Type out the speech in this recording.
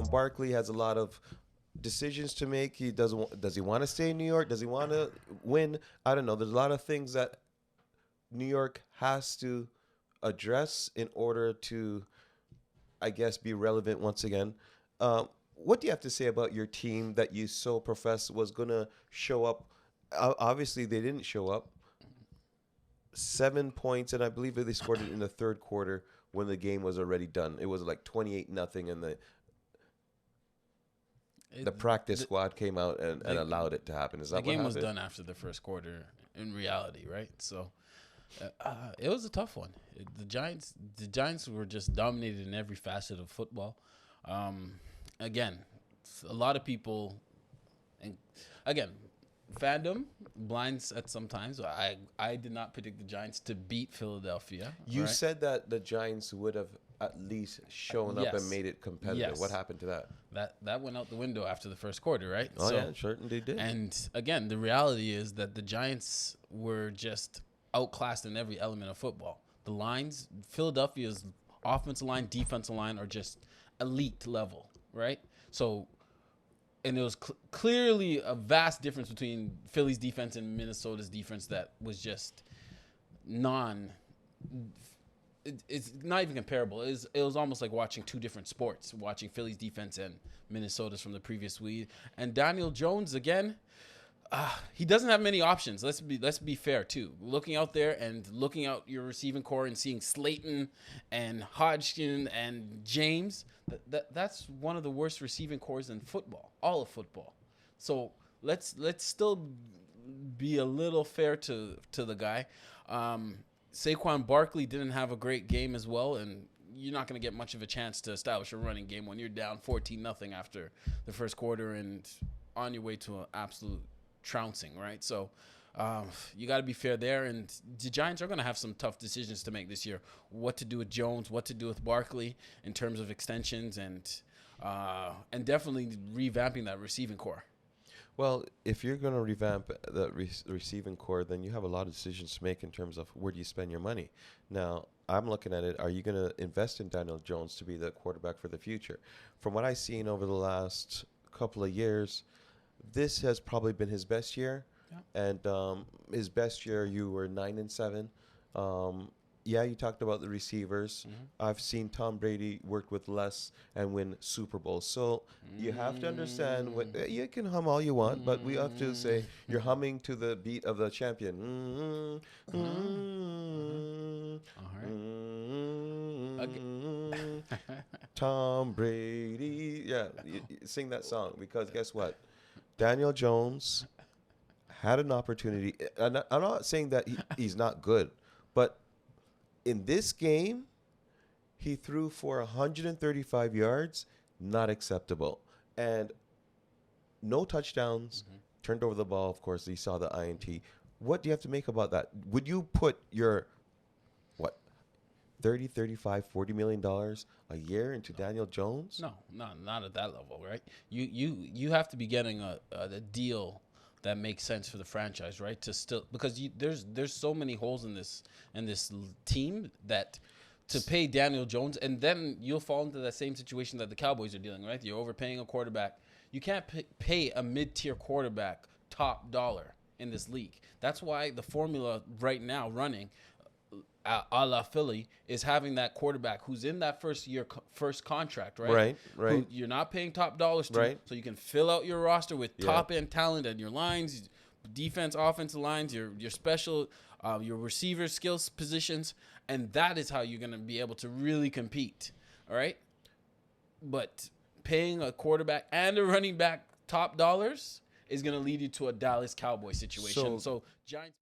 Saquon Barkley has a lot of decisions to make. He doesn't. Does he want to stay in New York? Does he want to win? I don't know. There's a lot of things that New York has to address in order to, I guess, be relevant once again. What do you have to say about your team that you so professed was going to show up? Obviously, they didn't show up. 7 points, and I believe that they scored it in the third quarter when the game was already done. It was like 28-0, and the practice squad came out and allowed it to happen. Is that the what game was happened? done after the first quarter in reality, right? So it was a tough one. The Giants were just dominated in every facet of football. Again, a lot of people, and again, fandom blinds at sometimes. I did not predict the Giants to beat Philadelphia. You right? said that the Giants would have at least shown up Yes. and made it competitive. Yes. What happened to that? That went out the window after the first quarter, right? Oh, yeah, certainly did. And again, the reality is that the Giants were just outclassed in every element of football. The lines, Philadelphia's offensive line, defensive line are just elite level, right? So, and there was clearly a vast difference between Philly's defense and Minnesota's defense that was just it's not even comparable. It was almost like watching two different sports, watching Philly's defense and Minnesota's from the previous week. And Daniel Jones, again, he doesn't have many options. Let's be fair too. Looking out there and looking out your receiving core and seeing Slayton and Hodgkin and James, that's one of the worst receiving cores in football, all of football. So let's still be a little fair to the guy. Saquon Barkley didn't have a great game as well, and you're not going to get much of a chance to establish a running game when you're down 14-0 after the first quarter and on your way to an absolute trouncing, right? So you got to be fair there, and the Giants are going to have some tough decisions to make this year. What to do with Jones, what to do with Barkley in terms of extensions, and definitely revamping that receiving core. Well, if you're going to revamp the receiving core, then you have a lot of decisions to make in terms of where do you spend your money. Now, I'm looking at it, are you going to invest in Daniel Jones to be the quarterback for the future? From what I've seen over the last couple of years, this has probably been his best year. Yeah. And his best year, you were 9-7. Yeah, you talked about the receivers. Mm-hmm. I've seen Tom Brady work with less and win Super Bowls. So you have to understand, you can hum all you want, but we have to say you're humming to the beat of the champion. Tom Brady. Yeah, you sing that song because guess what? Daniel Jones had an opportunity. I'm not saying that he's not good, but in this game, he threw for 135 yards, not acceptable. And no touchdowns, turned over the ball, of course, you saw the INT. What do you have to make about that? Would you put your, $30, $35, $40 million a year into Daniel Jones? No, not at that level, right? You have to be getting a deal that makes sense for the franchise, right? To still, because there's so many holes in this team that to pay Daniel Jones, and then you'll fall into that same situation that the Cowboys are dealing, right? You're overpaying a quarterback. You can't pay a mid-tier quarterback top dollar in this league. That's why the formula right now running a la Philly is having that quarterback who's in that first contract, right? Right. Who you're not paying top dollars to, right. So you can fill out your roster with top end talent and your lines, defense, offensive lines, your special, your receiver skills positions, and that is how you're going to be able to really compete. All right, but paying a quarterback and a running back top dollars is going to lead you to a Dallas Cowboys situation. So Giants.